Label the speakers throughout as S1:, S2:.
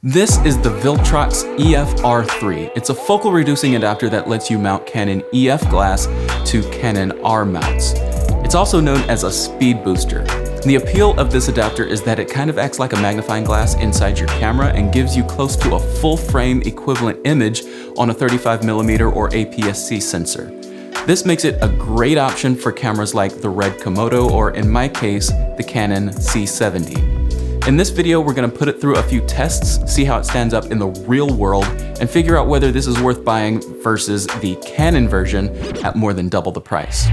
S1: This is the Viltrox EF-R3. It's a focal reducing adapter that lets you mount Canon EF glass to Canon R mounts. It's also known as a speed booster. The appeal of this adapter is that it kind of acts like a magnifying glass inside your camera and gives you close to a full frame equivalent image on a 35mm or APS-C sensor. This makes it a great option for cameras like the Red Komodo, or in my case, the Canon C70. In this video, we're gonna put it through a few tests, see how it stands up in the real world, and figure out whether this is worth buying versus the Canon version at more than double the price.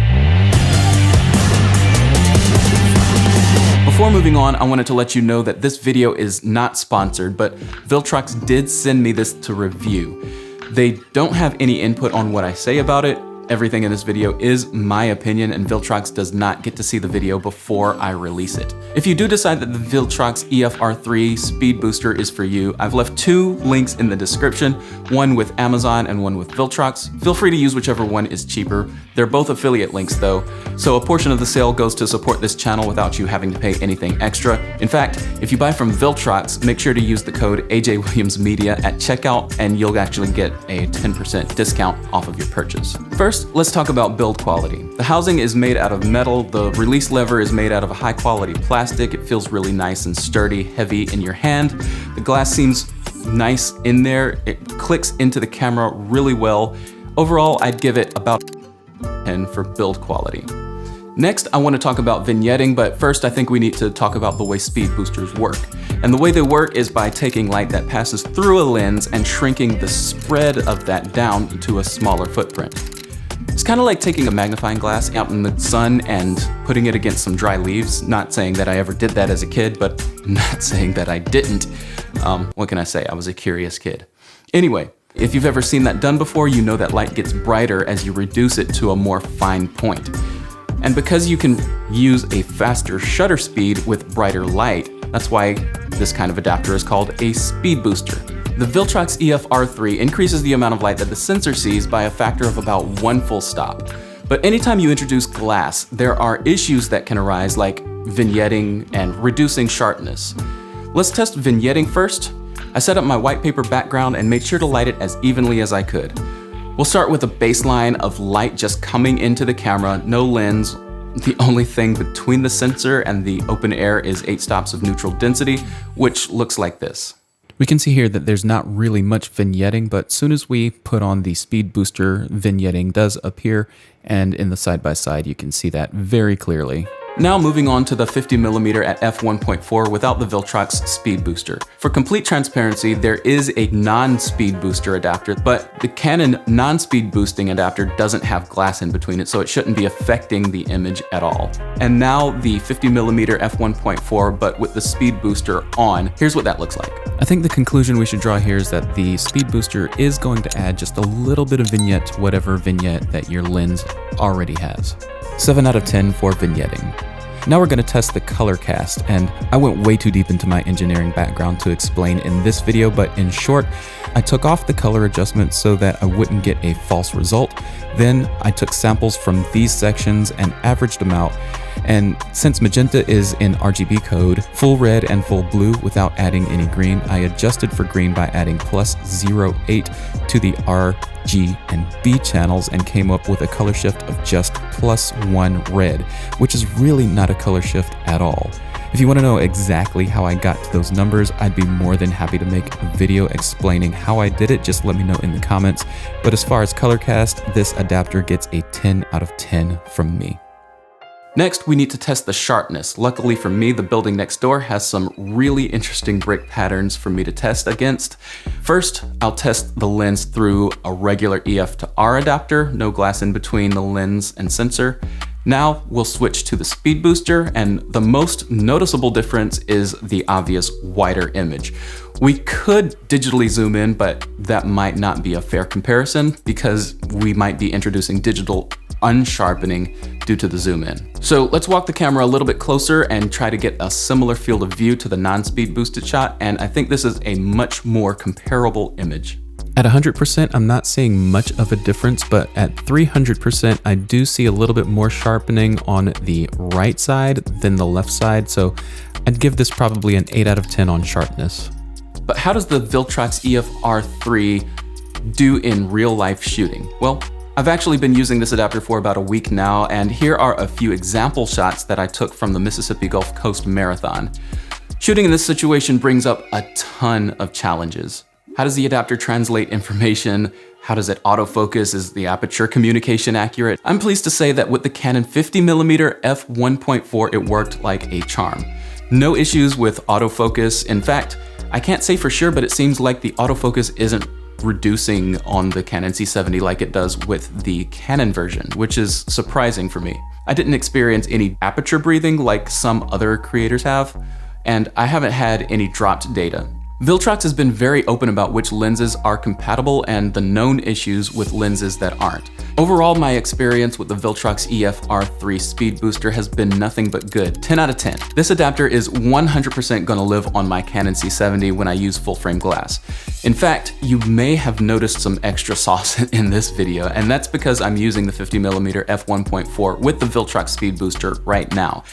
S1: Before moving on, I wanted to let you know that this video is not sponsored, but Viltrox did send me this to review. They don't have any input on what I say about it. Everything in this video is my opinion, and Viltrox does not get to see the video before I release it. If you do decide that the Viltrox EF-R3 speed booster is for you, I've left two links in the description, one with Amazon and one with Viltrox. Feel free to use whichever one is cheaper. They're both affiliate links though, so a portion of the sale goes to support this channel without you having to pay anything extra. In fact, if you buy from Viltrox, make sure to use the code AJWilliamsMedia at checkout and you'll actually get a 10% discount off of your purchase. First, let's talk about build quality. The housing is made out of metal, the release lever is made out of a high quality plastic, it feels really nice and sturdy, heavy in your hand. The glass seems nice in there, it clicks into the camera really well. Overall, I'd give it about 10 for build quality. Next, I want to talk about vignetting, but first I think we need to talk about the way speed boosters work. And the way they work is by taking light that passes through a lens and shrinking the spread of that down to a smaller footprint. It's kind of like taking a magnifying glass out in the sun and putting it against some dry leaves. Not saying that I ever did that as a kid, but not saying that I didn't. What can I say? I was a curious kid. Anyway, if you've ever seen that done before, you know that light gets brighter as you reduce it to a more fine point. And because you can use a faster shutter speed with brighter light, that's why this kind of adapter is called a speed booster. The Viltrox EF-R3 increases the amount of light that the sensor sees by a factor of about 1 full stop. But anytime you introduce glass, there are issues that can arise, like vignetting and reducing sharpness. Let's test vignetting first. I set up my white paper background and made sure to light it as evenly as I could. We'll start with a baseline of light just coming into the camera, no lens. The only thing between the sensor and the open air is 8 stops of neutral density, which looks like this. We can see here that there's not really much vignetting, but soon as we put on the speed booster, vignetting does appear, and in the side-by-side you can see that very clearly. Now moving on to the 50mm at f1.4 without the Viltrox speed booster. For complete transparency, there is a non-speed booster adapter, but the Canon non-speed boosting adapter doesn't have glass in between it, so it shouldn't be affecting the image at all. And now the 50mm f1.4, but with the speed booster on. Here's what that looks like. I think the conclusion we should draw here is that the speed booster is going to add just a little bit of vignette to whatever vignette that your lens already has. 7 out of 10 for vignetting. Now we're going to test the color cast, and I went way too deep into my engineering background to explain in this video, but in short, I took off the color adjustment so that I wouldn't get a false result. Then I took samples from these sections and averaged them out. And since magenta is in RGB code, full red and full blue without adding any green, I adjusted for green by adding +0.8 to the R, G, and B channels and came up with a color shift of just +1 red, which is really not a color shift at all. If you want to know exactly how I got to those numbers, I'd be more than happy to make a video explaining how I did it. Just let me know in the comments. But as far as color cast, this adapter gets a 10 out of 10 from me. Next, we need to test the sharpness. Luckily for me, the building next door has some really interesting brick patterns for me to test against. First, I'll test the lens through a regular EF to R adapter, no glass in between the lens and sensor. Now we'll switch to the speed booster, and the most noticeable difference is the obvious wider image. We could digitally zoom in, but that might not be a fair comparison because we might be introducing digital unsharpening due to the zoom in. So let's walk the camera a little bit closer and try to get a similar field of view to the non-speed boosted shot, and I think this is a much more comparable image. At 100%, I'm not seeing much of a difference, but at 300%, I do see a little bit more sharpening on the right side than the left side, so I'd give this probably an 8 out of 10 on sharpness. But how does the Viltrox EF-R3 do in real life shooting? Well, I've actually been using this adapter for about a week now, and here are a few example shots that I took from the Mississippi Gulf Coast Marathon. Shooting in this situation brings up a ton of challenges. How does the adapter translate information? How does it autofocus? Is the aperture communication accurate? I'm pleased to say that with the Canon 50mm f1.4, it worked like a charm. No issues with autofocus. In fact, I can't say for sure, but it seems like the autofocus isn't reducing on the Canon C70 like it does with the Canon version, which is surprising for me. I didn't experience any aperture breathing like some other creators have, and I haven't had any dropped data. Viltrox has been very open about which lenses are compatible and the known issues with lenses that aren't. Overall, my experience with the Viltrox EF-R3 speed booster has been nothing but good, 10 out of 10. This adapter is 100% gonna live on my Canon C70 when I use full frame glass. In fact, you may have noticed some extra sauce in this video, and that's because I'm using the 50mm f1.4 with the Viltrox speed booster right now.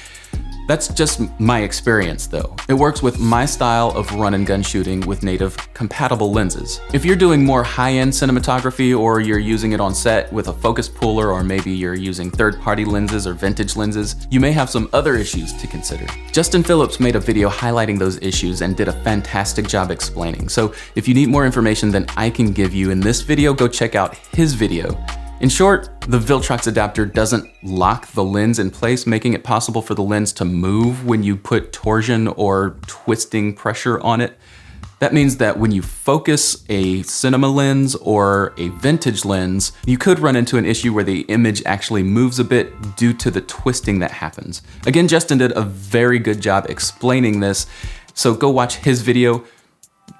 S1: That's just my experience though. It works with my style of run and gun shooting with native compatible lenses. If you're doing more high-end cinematography, or you're using it on set with a focus puller, or maybe you're using third-party lenses or vintage lenses, you may have some other issues to consider. Justin Phillips made a video highlighting those issues and did a fantastic job explaining. So if you need more information than I can give you in this video, go check out his video. In short, the Viltrox adapter doesn't lock the lens in place, making it possible for the lens to move when you put torsion or twisting pressure on it. That means that when you focus a cinema lens or a vintage lens, you could run into an issue where the image actually moves a bit due to the twisting that happens. Again, Justin did a very good job explaining this, so go watch his video.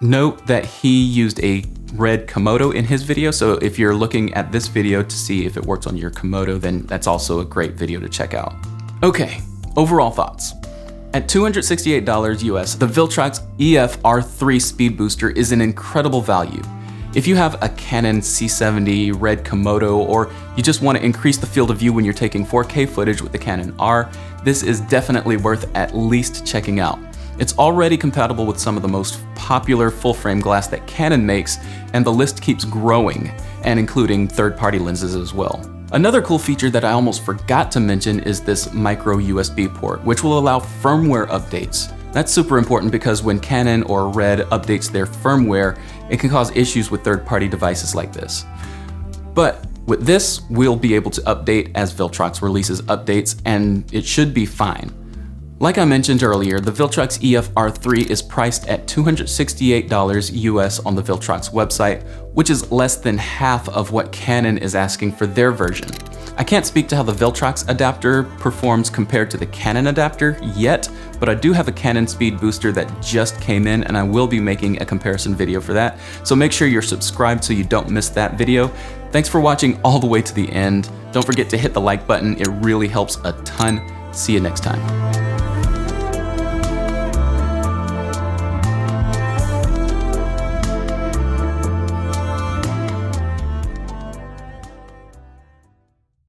S1: Note that he used a Red Komodo in his video, so if you're looking at this video to see if it works on your Komodo, then that's also a great video to check out. Okay, overall thoughts. At $268 US, the Viltrox EF-R3 speed booster is an incredible value. If you have a Canon C70, Red Komodo, or you just want to increase the field of view when you're taking 4K footage with the Canon R, this is definitely worth at least checking out. It's already compatible with some of the most popular full-frame glass that Canon makes, and the list keeps growing, and including third-party lenses as well. Another cool feature that I almost forgot to mention is this micro USB port, which will allow firmware updates. That's super important because when Canon or Red updates their firmware, it can cause issues with third-party devices like this. But with this, we'll be able to update as Viltrox releases updates, and it should be fine. Like I mentioned earlier, the Viltrox EF-R3 is priced at $268 US on the Viltrox website, which is less than half of what Canon is asking for their version. I can't speak to how the Viltrox adapter performs compared to the Canon adapter yet, but I do have a Canon speed booster that just came in, and I will be making a comparison video for that, so make sure you're subscribed so you don't miss that video. Thanks for watching all the way to the end. Don't forget to hit the like button, it really helps a ton. See you next time.